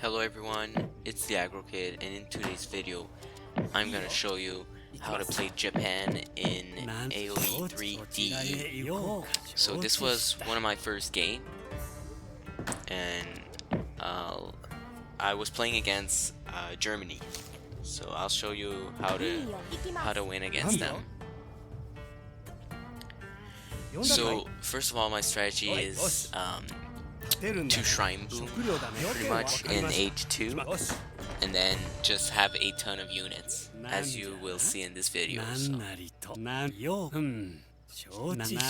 Hello everyone, it's TheAggroKid, and in today's video, I'm gonna show you how to play Japan in AoE 3D. So this was one of my first game, and I was playing against Germany. So I'll show you how to win against them. So first of all, my strategy is to Shrine Boom pretty much in age 2, and then just have a ton of units, as you will see in this video. So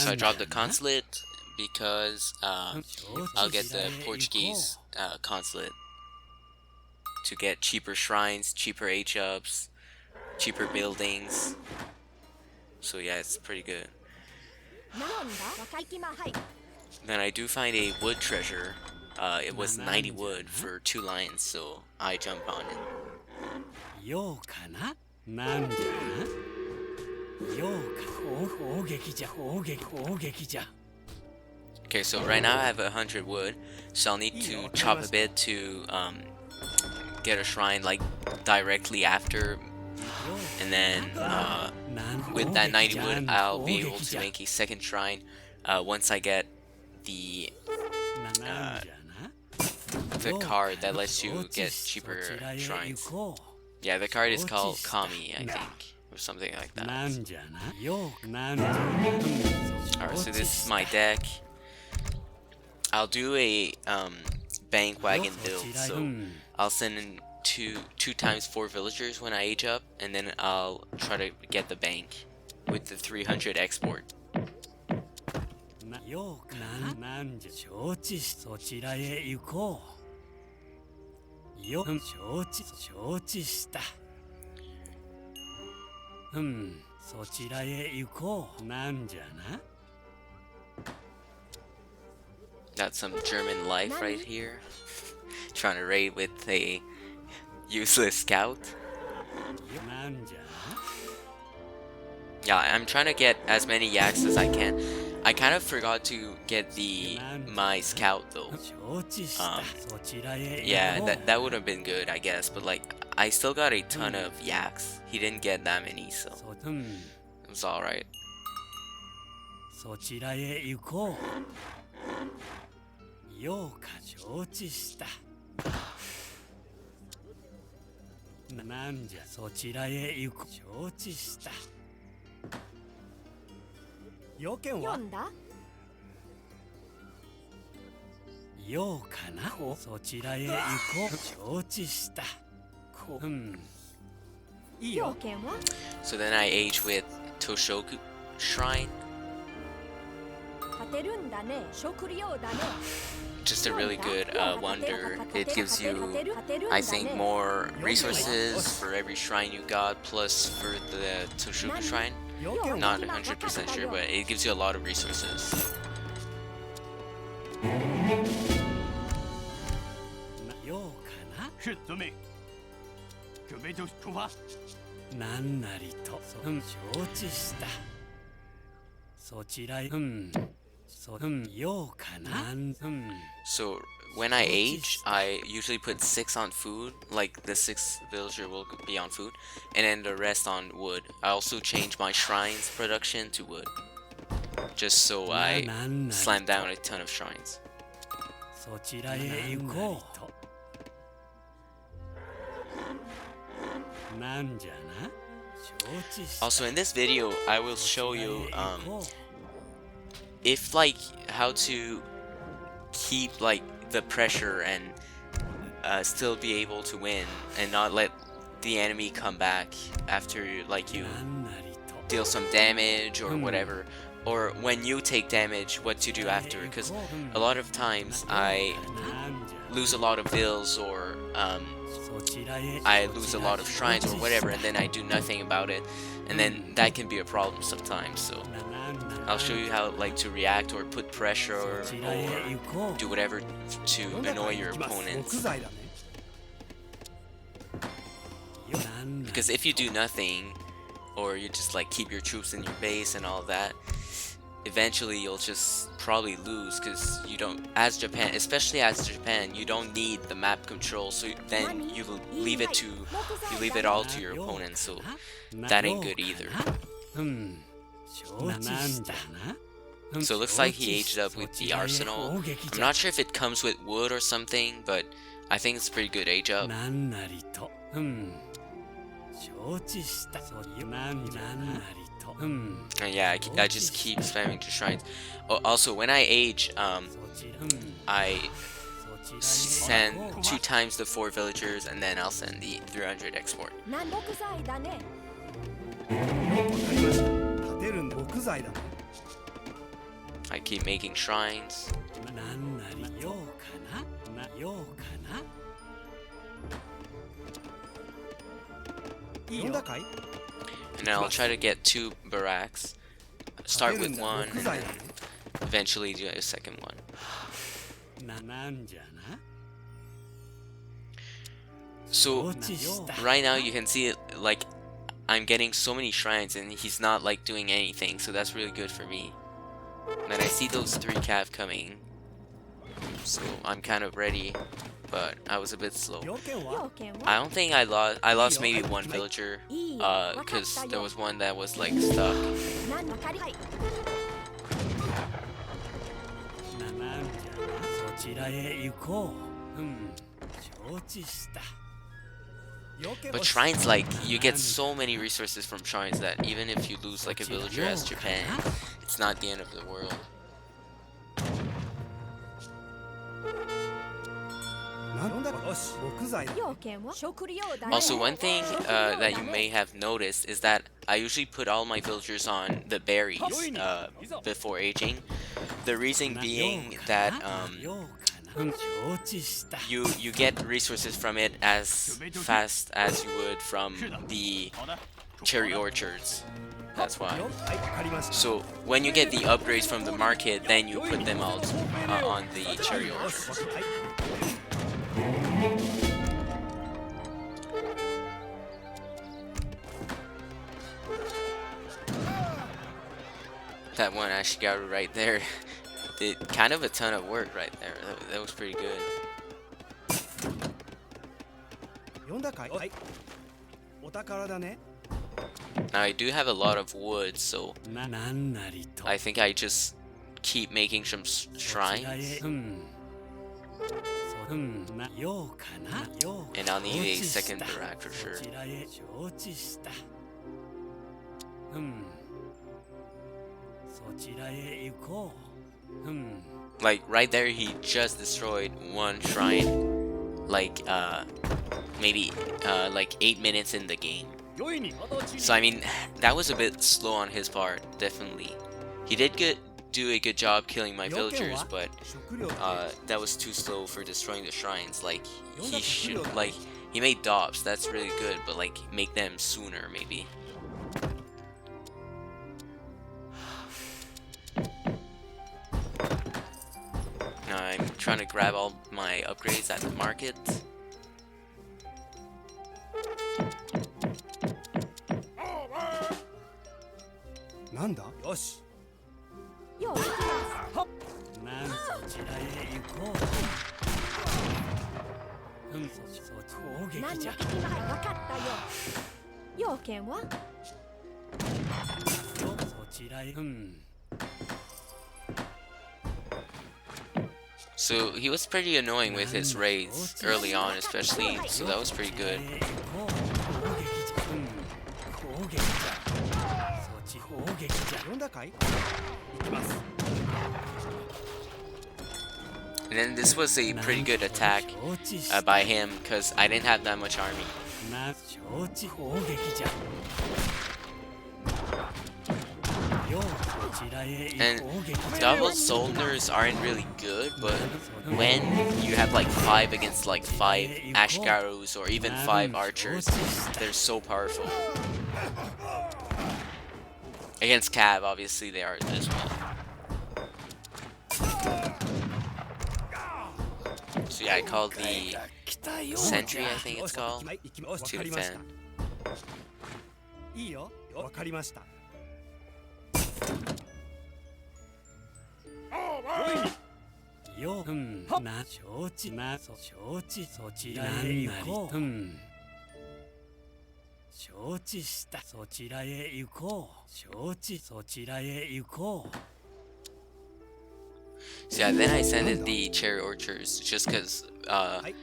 I dropped the consulate because I'll get the Portuguese consulate to get cheaper shrines, cheaper H-ups, cheaper buildings. So yeah, it's pretty good. Then I do find a wood treasure. It was 90 wood for 2 lions, so I jump on it. Okay, so right now I have 100 wood, so I'll need to chop a bit to get a shrine like directly after, and then with that 90 wood I'll be able to make a second shrine once I get the card that lets you get cheaper shrines. Yeah, the card is called Kami, I think, or something like that. Alright, so this is my deck. I'll do a bank wagon build, so I'll send in two times 4 villagers when I age up, and then I'll try to get the bank with the 300 export. That's some German life right here. Trying to raid with a useless scout. Yeah, I'm trying to get as many yaks as I can. I kind of forgot to get my scout though. Yeah, that would have been good, I guess. But like, I still got a ton of yaks. He didn't get that many, so it was all right. So then I age with Toshoku Shrine. Just a really good wonder. It gives you, I think, more resources for every shrine you got, plus for the Toshoku Shrine. Not 100% sure, but it gives you a lot of resources. So when I age, I usually put 6 on food, like the 6th villager will be on food, and then the rest on wood. I also change my shrines production to wood, just so I slam down a ton of shrines. Also in this video, I will show you if like how to keep like the pressure and still be able to win and not let the enemy come back after like you deal some damage or whatever, or when you take damage, what to do after, because a lot of times I lose a lot of vills, or I lose a lot of shrines or whatever, and then I do nothing about it, and then that can be a problem sometimes. So I'll show you how like to react or put pressure or do whatever to annoy your opponents. Because if you do nothing, or you just like keep your troops in your base and all that, eventually you'll just probably lose because you don't, as Japan, especially as Japan, you don't need the map control. So then leave it all to your opponent. So that ain't good either. So it looks like he aged up with the arsenal. I'm not sure if it comes with wood or something, but I think it's a pretty good age up. And yeah, I just keep spamming to shrines. Oh, also, when I age, I send 2 times the 4 villagers, and then I'll send the 300 export. I keep making shrines. And then I'll try to get 2 barracks. Start with 1, and then eventually do a second one. So right now you can see it, like I'm getting so many shrines and he's not like doing anything, so that's really good for me. And then I see those 3 cav coming, so I'm kind of ready, but I was a bit slow. I don't think I lost maybe 1 villager, because there was one that was like stuck. But shrines, like, you get so many resources from shrines that even if you lose like a villager as Japan, it's not the end of the world. Also, one thing that you may have noticed is that I usually put all my villagers on the berries before aging. The reason being that you get resources from it as fast as you would from the cherry orchards. That's why. So when you get the upgrades from the market, then you put them all on the cherry orchards. That one Ashigaru right there did kind of a ton of work right there. That was pretty good. Now I do have a lot of wood, so I think I just keep making some shrines. And I'll need a second barrack for sure. Like right there, he just destroyed 1 shrine, like maybe like 8 minutes in the game. So I mean, that was a bit slow on his part, definitely. He did do a good job killing my villagers, but that was too slow for destroying the shrines. Like he should, like, he made dops, that's really good, but like make them sooner maybe. I'm trying to grab all my upgrades at the market. So he was pretty annoying with his raids early on, especially, so that was pretty good. And then this was a pretty good attack by him, because I didn't have that much army. And double soldiers aren't really good, but when you have like 5 against like 5 Ashgarus or even 5 archers, they're so powerful. Against Cav, obviously they are as well. So yeah, I called the sentry, I think it's called, to defend. よな承知な承知そちらへ行こう承知したそちらへ行こう承知そちらへ行こう So yeah, then I sent in the cherry orchards just because I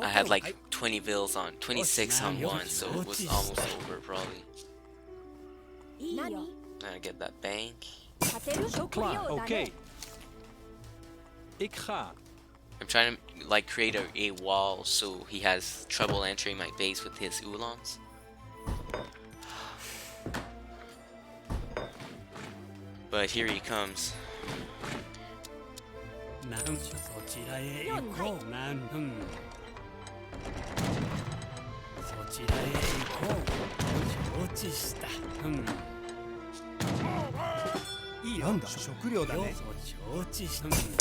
had like 20 bills on 26 on one, so it was almost over probably. I get that bank. Klaar, oké. Ik ga. I'm trying to like create a wall so he has trouble entering my base with his oolongs. But here he comes. And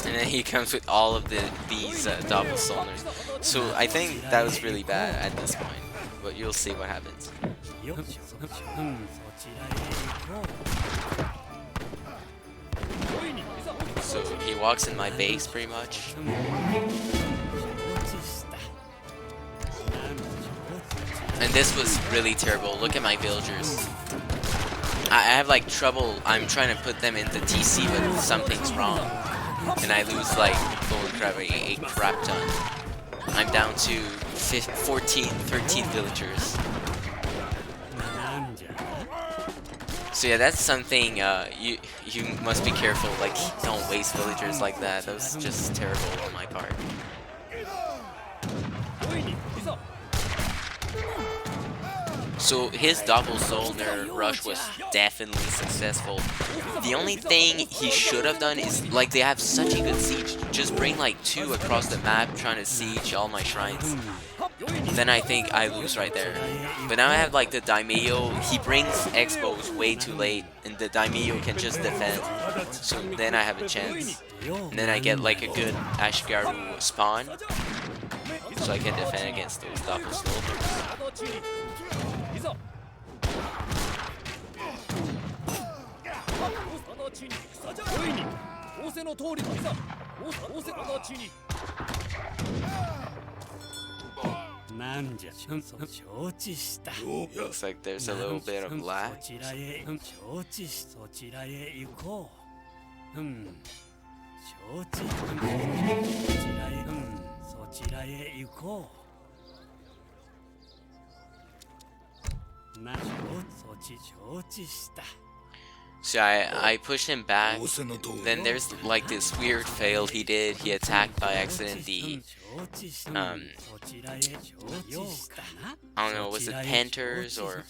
then he comes with all of these double soldiers. So I think that was really bad at this point, but you'll see what happens. So he walks in my base pretty much. And this was really terrible. Look at my villagers. I have like trouble. I'm trying to put them into TC, but something's wrong. And I lose like, holy crap, a crap ton. I'm down to 13 villagers. So yeah, that's something you must be careful. Like, don't waste villagers like that. That was just terrible on my part. So his double soldier rush was definitely successful. The only thing he should have done is, like, they have such a good siege. Just bring like 2 across the map trying to siege all my shrines. Then I think I lose right there. But now I have like the Daimyo. He brings expos way too late, and the Daimyo can just defend. So then I have a chance. And then I get like a good Ashigaru spawn, so I can defend against those double soldiers. Looks like there's a little bit of lag. So I pushed him back. Then there's like this weird fail he did. He attacked by accident the I don't know, was it Panthers or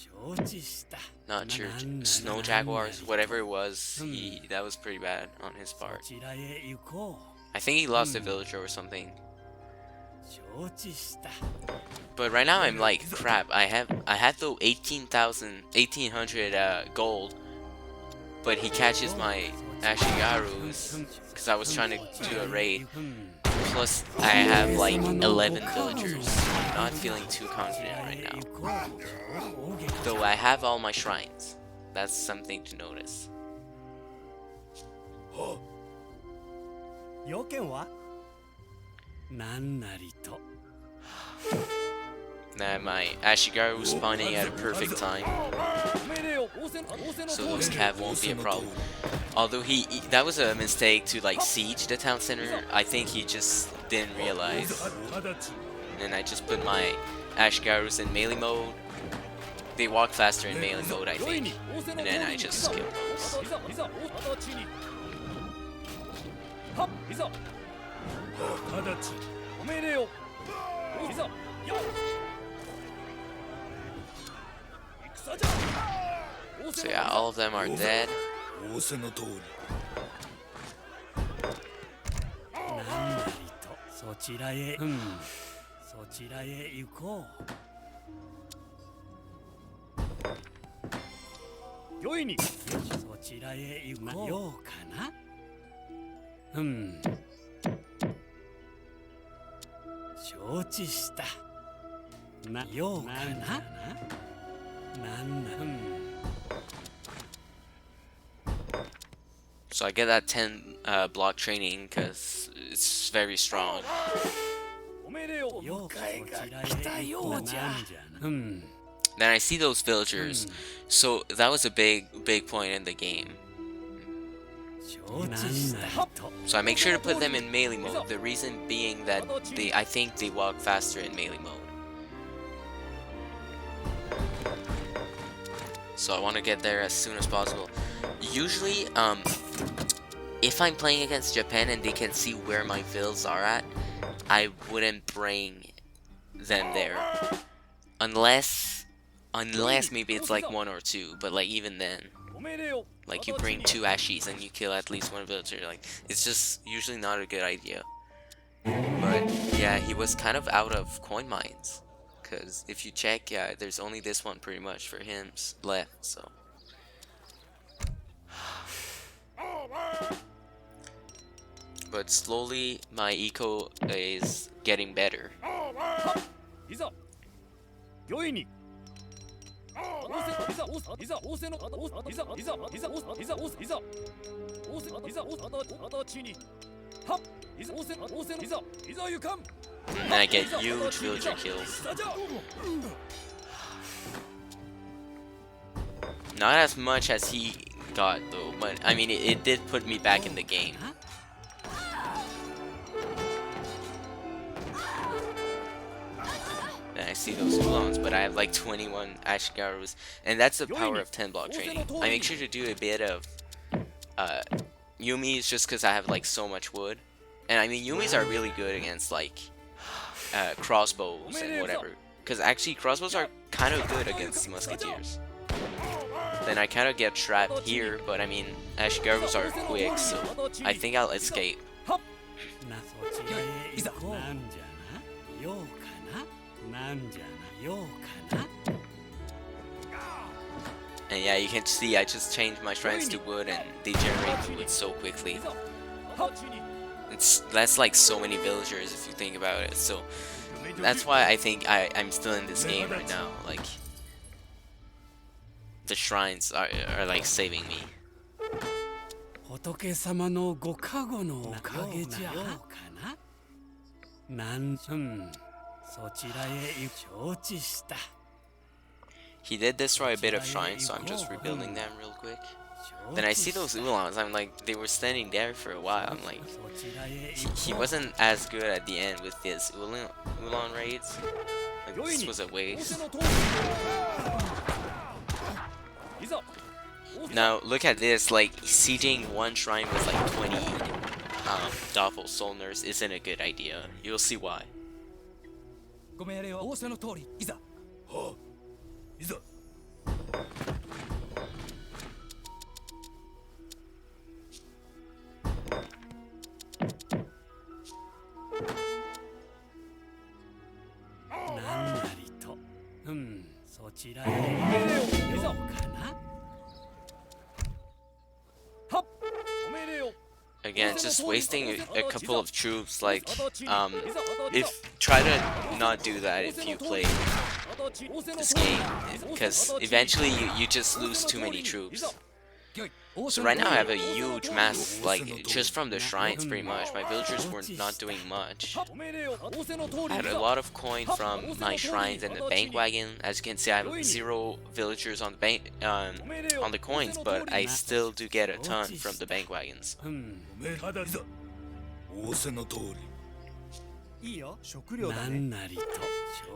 not sure, Snow Jaguars, whatever it was. That was pretty bad on his part. I think he lost a villager or something. But right now I'm like crap. I had though 1800 gold, but he catches my Ashigarus because I was trying to do a raid. Plus I have like 11 villagers. I'm not feeling too confident right now. Though I have all my shrines. That's something to notice. Now my Ashigaru spawning at a perfect time, so those cav won't be a problem. Although that was a mistake to like siege the town center. I think he just didn't realize. And I just put my Ashigarus in melee mode. They walk faster in melee mode, I think. And then I just kill those. So yeah, all of them are dead. So I get that 10 block training because it's very strong. お命令を。ようこちらへ来たようじゃ。なんじゃな。Then I see those villagers, so that was a big point in the game. 承知した。 So I make sure to put them in melee mode. The reason being that I think they walk faster in melee mode. So I want to get there as soon as possible. Usually, if I'm playing against Japan and they can see where my vills are at, I wouldn't bring them there. Unless maybe it's like 1 or 2, but like even then, like you bring 2 Ashies and you kill at least 1 villager, like it's just usually not a good idea. But yeah, he was kind of out of coin mines, because if you check, yeah, there's only this one pretty much for him left, so. But slowly my eco is getting better. いざ。御意に。いざ仰せのいざyou come. And I get huge villager kills. Not as much as he got though, but I mean it did put me back in the game. And I see those clones, but I have like 21 Ashigarus, and that's the power of 10 block training. I make sure to do a bit of Yumis just because I have like so much wood. And I mean Yumis are really good against like crossbows and whatever, because actually crossbows are kind of good against musketeers. Then I kind of get trapped here, but I mean Ashigarus are quick, so I think I'll escape. And yeah, you can see I just changed my shrines to wood and they generate the wood so quickly. That's like so many villagers if you think about it, so that's why I think I'm still in this game right now. Like the shrines are like saving me. 仏様のご加護のおかげじゃかな。そちらへ承知した。 He did destroy a bit of shrines, so I'm just rebuilding them real quick. Then I see those Ulans, I'm like, they were standing there for a while. I'm like, he wasn't as good at the end with his Ulan raids. Like, this was a waste. Now, look at this, like, sieging one shrine with like 20 Doppelsolners isn't a good idea. You'll see why. ご命令は仰せの通り。いざ。はあ。いざ。なんなりと。そちらへようかな。 Again, just wasting a couple of troops, like, try to not do that if you play this game, because eventually you just lose too many troops. So right now I have a huge mass, like, just from the shrines pretty much. My villagers were not doing much. I had a lot of coin from my shrines and the bank wagon. As you can see, I have 0 villagers on the bank, on the coins, but I still do get a ton from the bank wagons.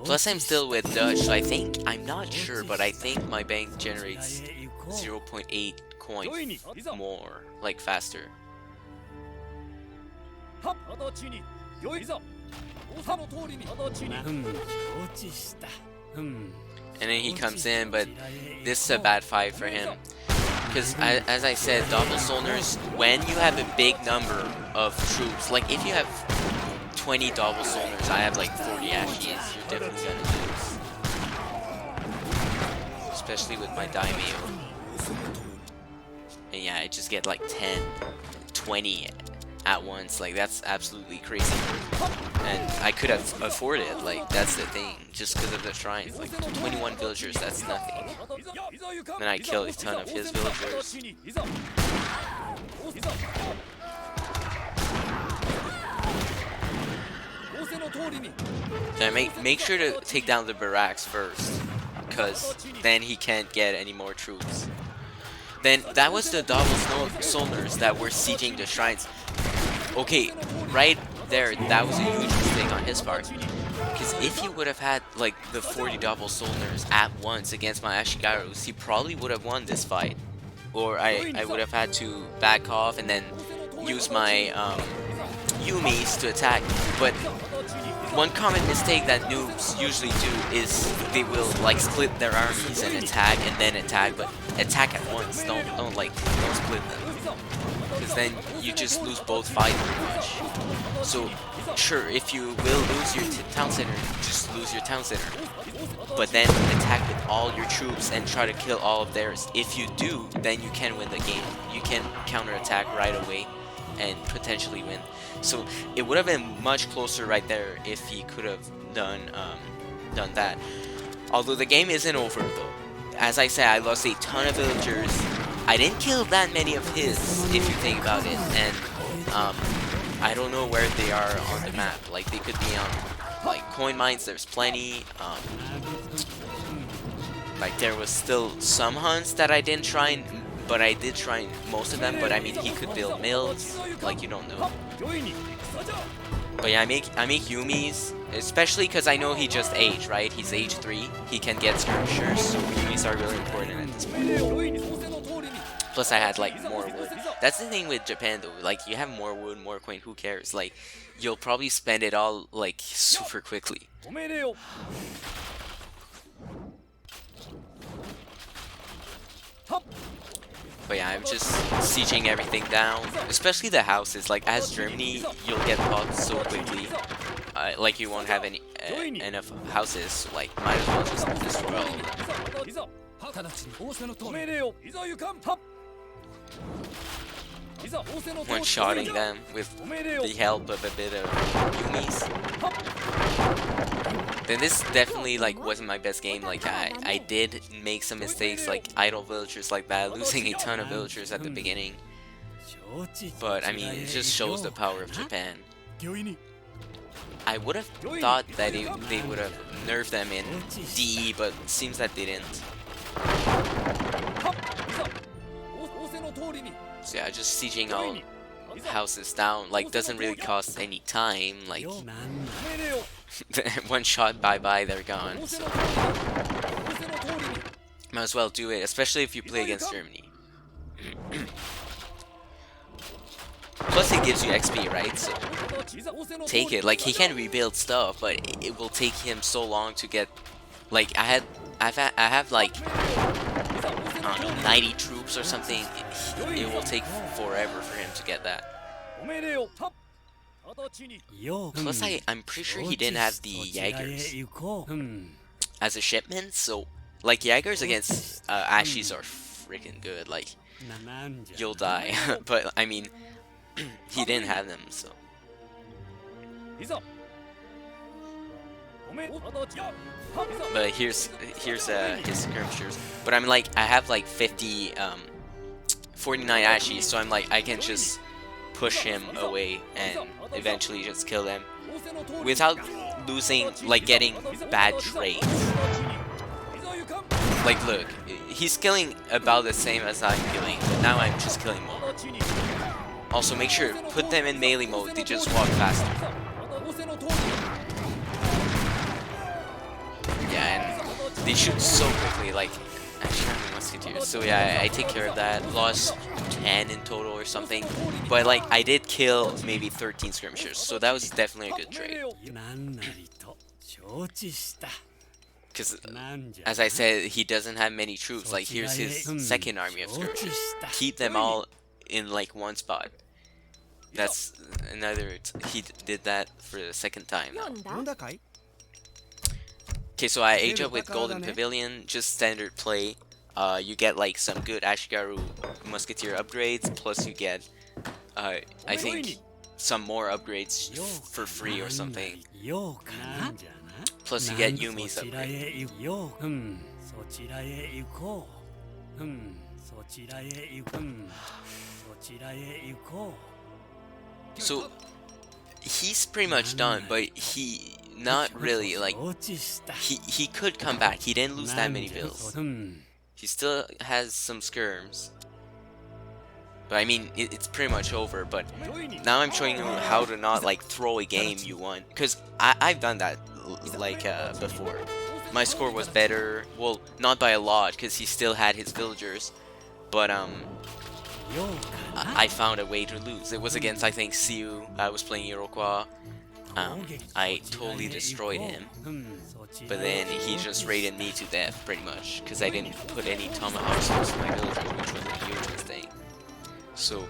Plus I'm still with Dutch, so I think, I'm not sure, but I think my bank generates 0.8 coins more, like faster. And then he comes in, but this is a bad fight for him. Because as I said, Doppelsolners, when you have a big number of troops, like if you have 20 Doppelsolners, I have like 40 Ashies, you're definitely gonna lose. Especially with my Daimyo. And yeah, I just get like 10, 20 at once, like that's absolutely crazy. And I could have afforded it, like that's the thing, just because of the shrines, like 21 villagers, that's nothing. Then I kill a ton of his villagers. So make sure to take down the barracks first, because then he can't get any more troops. Then that was the double soldiers that were sieging the shrines. Okay, right there, that was a huge mistake on his part. Because if he would have had like the 40 double soldiers at once against my Ashigarus, he probably would have won this fight. Or I would have had to back off and then use my Yumis to attack. But one common mistake that noobs usually do is they will like split their armies and then attack, but attack at once. Don't split them, because then you just lose both fights pretty much. So sure, if you will lose your town center, just lose your town center, but then attack with all your troops and try to kill all of theirs. If you do, then you can win the game. You can counterattack right away and potentially win. So it would have been much closer right there if he could have done that. Although the game isn't over though. As I said, I lost a ton of villagers. I didn't kill that many of his, if you think about it, and I don't know where they are on the map. Like they could be on like coin mines. There's plenty. Like there was still some hunts that I didn't try, but I did try most of them. But I mean, he could build mills. Like you don't know. But yeah, I make Yumis, especially because I know he just aged, right? He's age 3. He can get skirmishers, so Yumis are really important at this point. Plus I had like more wood. That's the thing with Japan though, like you have more wood, more coin, who cares? Like you'll probably spend it all like super quickly. But yeah, I'm just sieging everything down, especially the houses. Like as Germany, you'll get caught so quickly. Like you won't have any enough houses. So, like might as well just destroy all of them. One-shotting them with the help of a bit of Yumis. Then this definitely like wasn't my best game. Like I did make some mistakes, like idle villagers like that, losing a ton of villagers at the beginning. But I mean, it just shows the power of Japan. I would have thought that they would have nerfed them in DE, but it seems that they didn't. So yeah, just sieging all houses down, like doesn't really cost any time, like one shot, bye bye, they're gone. So might as well do it, especially if you play against Germany. Plus it gives you XP, right? So take it. Like he can rebuild stuff, but it will take him so long to get. Like I have like I don't know, 90 troops or something. It will take forever for him to get that. Plus I'm pretty sure he didn't have the Jaegers as a shipment, so like Jaegers against Ashies are freaking good. Like you'll die, but I mean he didn't have them, so. But here's his skirmishers. But I'm like I have like 49 Ashies, so I'm like I can just push him away and eventually just kill them without losing, like getting bad trades. Like look, he's killing about the same as I'm killing, but now I'm just killing more. Also make sure, put them in melee mode, they just walk faster. Yeah, and they shoot so quickly, like, actually I'm a musketeer, so yeah, I take care of that. Lost 10 in total or something, but like, I did kill maybe 13 skirmishers, so that was definitely a good trade. Because, as I said, he doesn't have many troops. Like, here's his second army of skirmishers. Keep them all in like one spot. That's another. He did that for the second time now. Okay, so I age up with Golden Pavilion, just standard play. You get like some good Ashigaru Musketeer upgrades, plus you get, I think, some more upgrades for free or something. Plus you get Yumi's upgrade. So he's pretty much done, but he not really like he could come back. He didn't lose that many bills. He still has some skirms. But I mean, it's pretty much over. But now I'm showing you how to not like throw a game you won, because I've done that like before. My score was better. Well, not by a lot, because he still had his villagers. But I found a way to lose. It was against, I think, Siu. I was playing Iroquois. I totally destroyed him. But then he just raided me to death, pretty much, because I didn't put any tomahawks into my villagers, which was a huge mistake. So,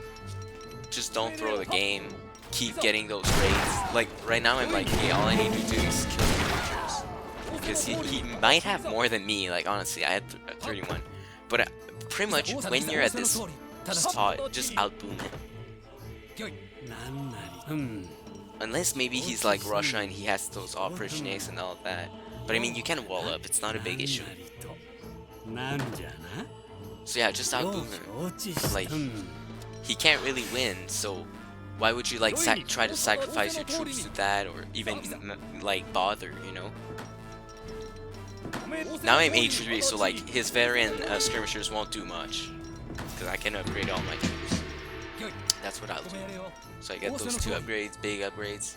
just don't throw the game. Keep getting those raids. Like, right now I'm like, hey, all I need to do is kill the villagers. Because he might have more than me, like, honestly, I had 31. But pretty much, when you're at this spot, just outboom him. Unless maybe he's like Russia and he has those opportunities and all of that. But I mean, you can wall up, it's not a big issue. So yeah, just outboom him. Like, he can't really win, so why would you like try to sacrifice your troops to that, or even like bother, you know? Now I'm H3, so like his veteran skirmishers won't do much, because I can upgrade all my troops. That's what I'll do. So I get those 2 upgrades, big upgrades.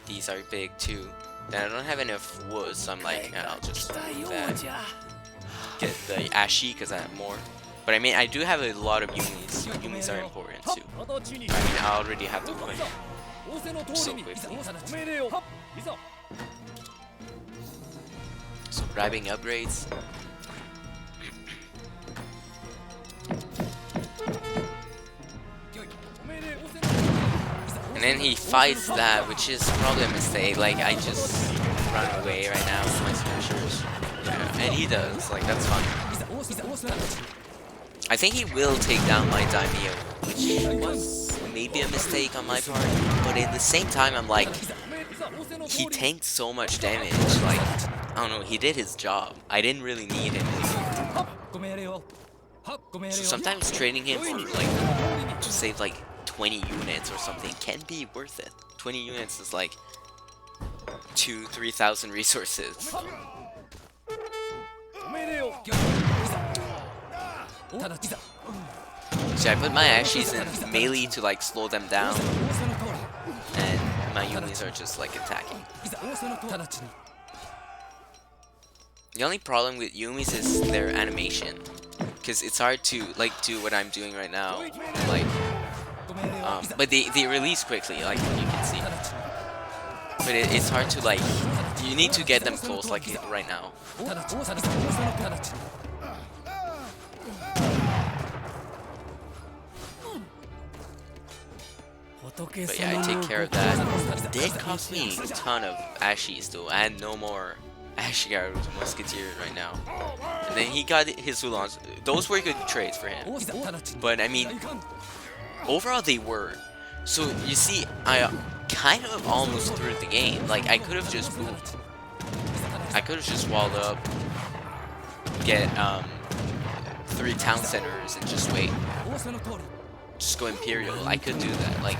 These are big too. Then I don't have enough wood, so I'm like, I'll just do that. Get the Ashi because I have more. But I mean, I do have a lot of Yumis. Yumis are important too. I mean, I already have the one so quickly. So grabbing upgrades. And then he fights that, which is probably a mistake. Like, I just run away right now with my skirmishers. Yeah, and he does. Like, that's fine. I think he will take down my daimyo, which was maybe a mistake on my part. But at the same time, I'm like, he tanked so much damage. Like, I don't know, he did his job. I didn't really need him anymore. So sometimes trading him for, like, to save, like, 20 units or something can be worth it. 20 units is like 2,000-3,000 resources. So I put my Ashies in melee to like slow them down, and my Yumis are just like attacking. The only problem with Yumis is their animation, because it's hard to like do what I'm doing right now, like. But they release quickly, like you can see. But it's hard to like, you need to get them close, like right now. But yeah, I take care of that. It did cost me a ton of Ashies though. I had no more Ashigar Musketeers right now. And then he got his Ulans. Those were good trades for him. But I mean, overall they were. So you see, I kind of almost threw the game. Like, I could have just moved. I could have just walled up, get 3 town centers and just wait. Just go Imperial. I could do that. Like,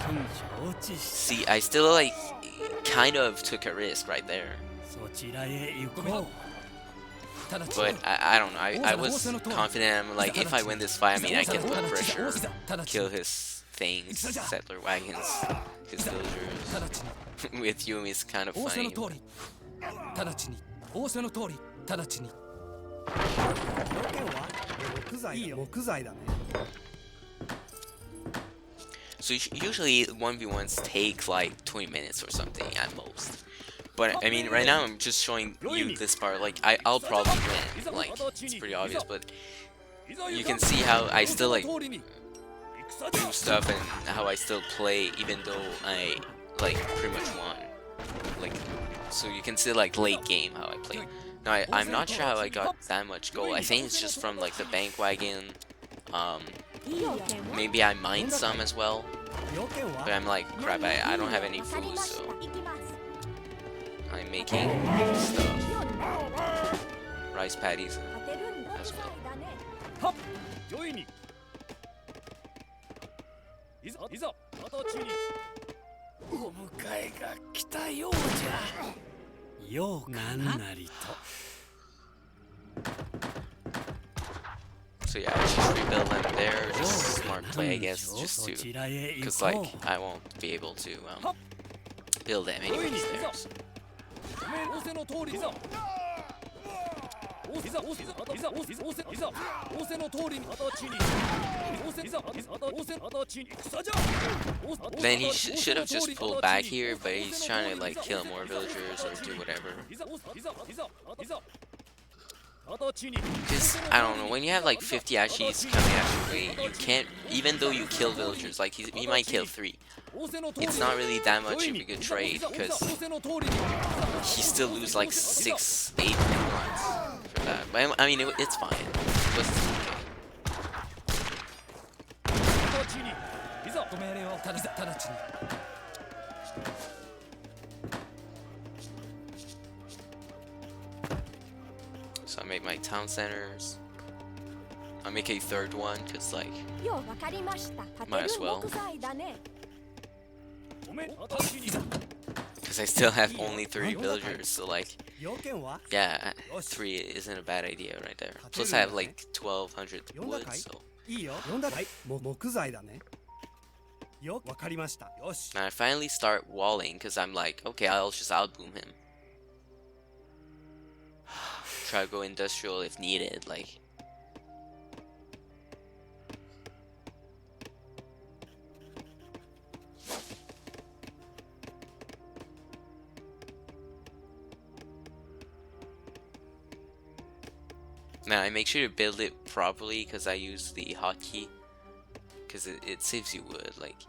see, I still like kind of took a risk right there. But I don't know. I was confident. I'm like, if I win this fight, I mean, I can put pressure, kill his things, settler wagons, his villagers. With Yumi, it's kind of funny. So usually 1v1s take like 20 minutes or something at most. But I mean, right now I'm just showing you this part. Like, I'll probably win. Like, it's pretty obvious, but you can see how I still like do stuff and how I still play even though I like pretty much won. Like, so you can see like late game how I play. Now I'm not sure how I got that much gold. I think it's just from like the bank wagon. Maybe I mined some as well. But I'm like, crap, I don't have any food, so I'm making stuff. Rice patties as well. いざいざ形にお迎えが来たようじゃ。ようかなりと。So yeah, I just rebuild them there. Just a smart play, I guess, just to, because like I won't be able to build them anyways there. So. 仰せの通りいざいざ仰せいざ仰せいざ仰せの通りに形に仰せいざ仰せ形に戦じゃ Then he should have just pulled back here, but he's trying to like kill more villagers or do whatever. いざいざいざいざ Because, I don't know, when you have like 50 Ashis coming at your way, you can't, even though you kill villagers, like he might kill 3. It's not really that much of a good trade, because he still lose like 6, 8 points for that. But I mean, it's fine. It's okay. いざ命令を直ちに So I make my town centers. I'll make a third one, because like, ようわかりました。 Might as well. 木材だね。 because I still have only 3 villagers, so like, 要件は yeah, 3 isn't a bad idea right there. Plus I have like 1200 wood, so いいよ。呼んだかい。木材だね。よ、わかりました。よし。 now I finally start walling, because I'm like, okay, I'll just outboom him. Try to go industrial if needed, like. Now I make sure to build it properly, because I use the hotkey, because it saves you wood. Like,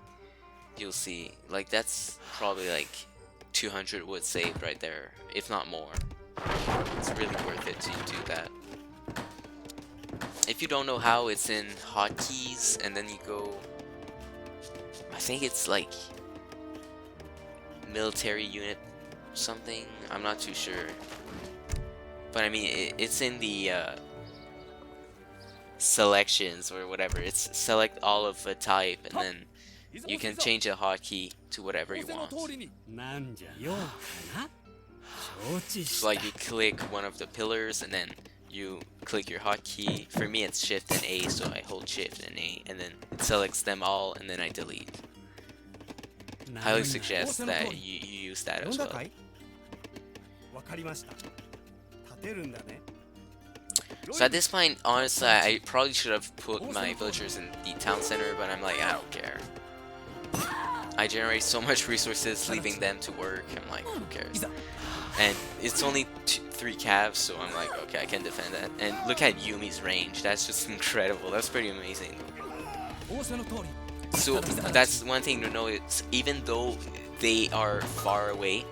you'll see, like that's probably like 200 wood saved right there, if not more. It's really worth it to do that. If you don't know how, it's in hotkeys, and then you go, I think it's like military unit something, I'm not too sure, but I mean it's in the selections or whatever. It's select all of a type, and then you can change a hotkey to whatever you want. なんじゃようかな。承知し So た。 like you click one of the pillars, and then you click your hotkey. For me it's shift and A, so I hold shift and A, and then it selects them all, and then I delete. Highly suggest that you use that 呼 as んだ well. かい。わかりました。立てるんだね。 So at this point, honestly, I probably should have put my villagers in the town center, but I'm like, I don't care. I generate so much resources leaving them to work. I'm like, who cares? And it's only 3 calves, so I'm like, okay, I can defend that. And look at Yumi's range. That's just incredible. That's pretty amazing. So that's one thing to know. It's even though they are far away,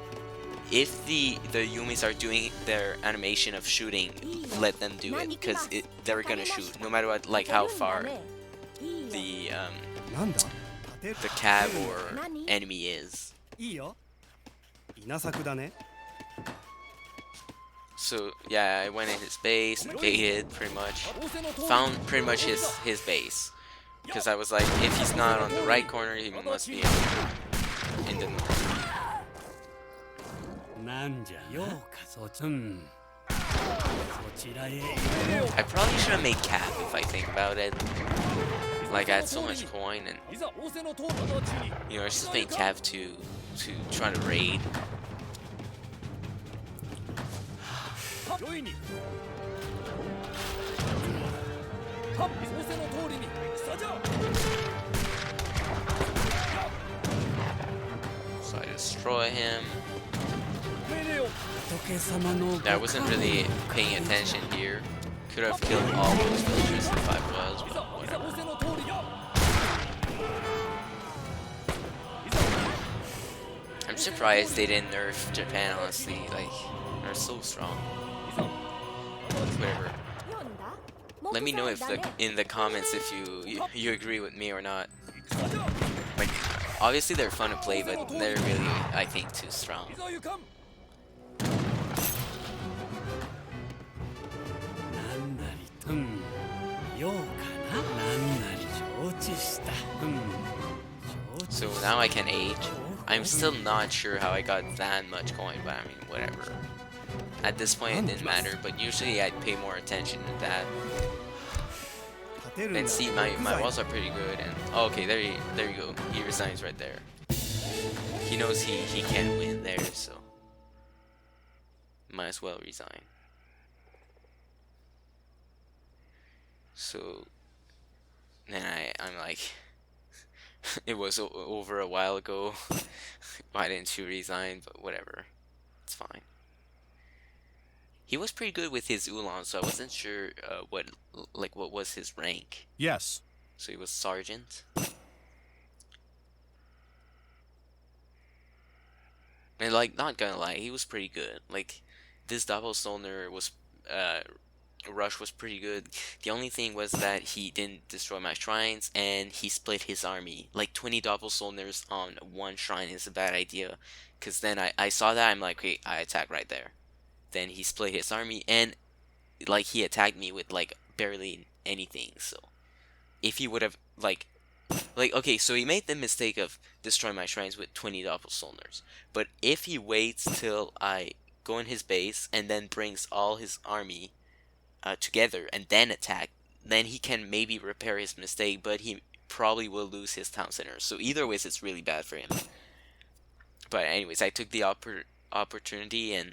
if the Yumis are doing their animation of shooting, let them do it, because they're gonna shoot no matter what, like how far the なんだ。立てる。 cab or enemy is. いいよ。稲作だね。 So yeah, I went in his base, invaded pretty much, found pretty much his base, because I was like, if he's not on the right corner, he must be in the north. なんじゃようか。そちそちらへ。 I probably should have made cap if I think about it. Like I had so much coin, and いざ仰せの通り形に you know, I just made cap to try to raid. 良いにはっ仰せの通りに戦じゃ So I destroy him. 命令を 仏様の。 I wasn't really paying attention here. Could have killed all those villagers if I was, いざ but いざ whatever. 仰せの通りに I'm surprised they didn't nerf Japan, honestly. Like, they're so strong. Whatever. 読んだ。 Let me know if 木材だね in the comments if you agree with me or not. Like, obviously they're fun to play, but they're really, I think, too strong. いざ行かん なんなりと。ようかな。なんなり承知した。now I can age. I'm still not sure how I got that much coin, but I mean, whatever. At this point, it didn't matter, but usually I'd pay more attention to that. And see, my walls are pretty good, and oh, okay, there you go. He resigns right there. He knows he can't win there, so might as well resign. So then I'm like, it was over a while ago. Why didn't you resign? But whatever, it's fine. He was pretty good with his Ulan, so I wasn't sure what was his rank. Yes. So he was sergeant. And like, not gonna lie, he was pretty good. Like, this double stoner was rush was pretty good. The only thing was that he didn't destroy my shrines, and he split his army. Like 20 double stoners on one shrine is a bad idea, because then I saw that, I'm like, okay, I attack right there. Then he split his army, and like he attacked me with like barely anything. So if he would have like okay, so he made the mistake of destroying my shrines with 20 double stoners. But if he waits till I go in his base and then brings all his army together and then attack, then he can maybe repair his mistake, but he probably will lose his town center. So either ways, it's really bad for him. But anyways, I took the opportunity and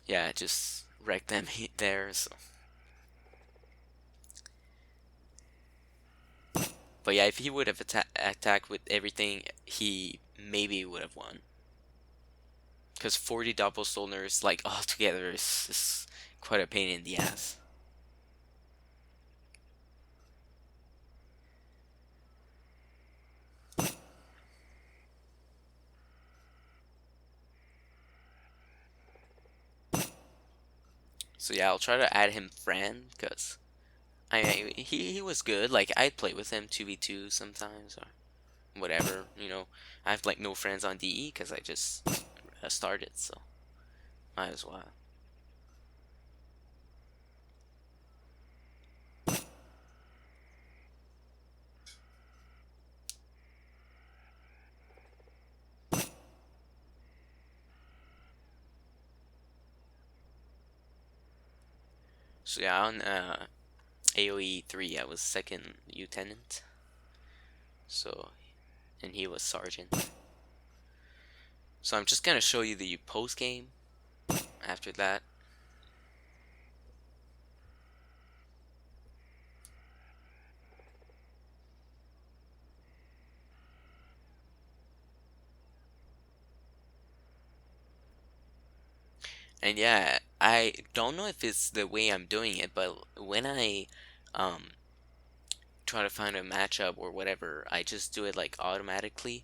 yeah, just wrecked them there. So, but yeah, if he would have attacked with everything, he maybe would have won. Because 40 double stoners, like, all together is quite a pain in the ass. So yeah, I'll try to add him friend, because he was good. Like, I'd play with him 2v2 sometimes, or whatever, you know. I have like no friends on DE because I just started, so might as well. So yeah, on AoE 3, I was second lieutenant. So, and he was sergeant. So I'm just gonna show you the post game after that. And yeah, I don't know if it's the way I'm doing it, but when I try to find a matchup or whatever, I just do it like automatically,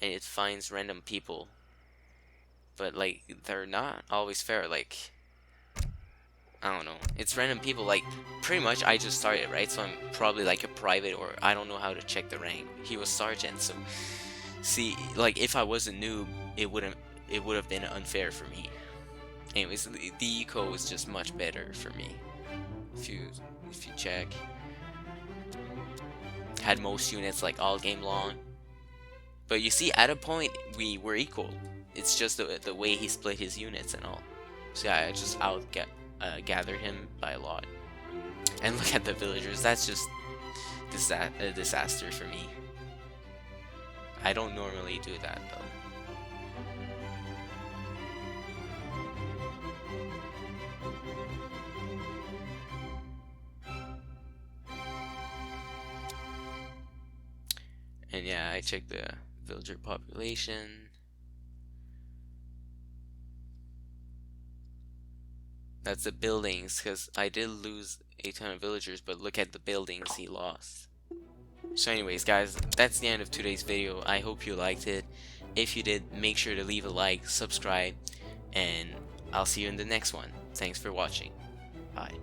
and it finds random people. But like, they're not always fair. Like, I don't know, it's random people. Like, pretty much I just started, right? So I'm probably like a private, or I don't know how to check the rank. He was sergeant, so see, like, if I was a noob, it would have been unfair for me. Anyways, the eco is just much better for me. If you check, had most units like all game long. But you see, at a point we were equal. It's just the way he split his units and all. So yeah, I just gathered him by a lot. And look at the villagers. That's just a disaster for me. I don't normally do that though. And yeah, I checked the villager population. That's the buildings, because I did lose a ton of villagers, but look at the buildings he lost. So anyways, guys, that's the end of today's video. I hope you liked it. If you did, make sure to leave a like, subscribe, and I'll see you in the next one. Thanks for watching. Bye.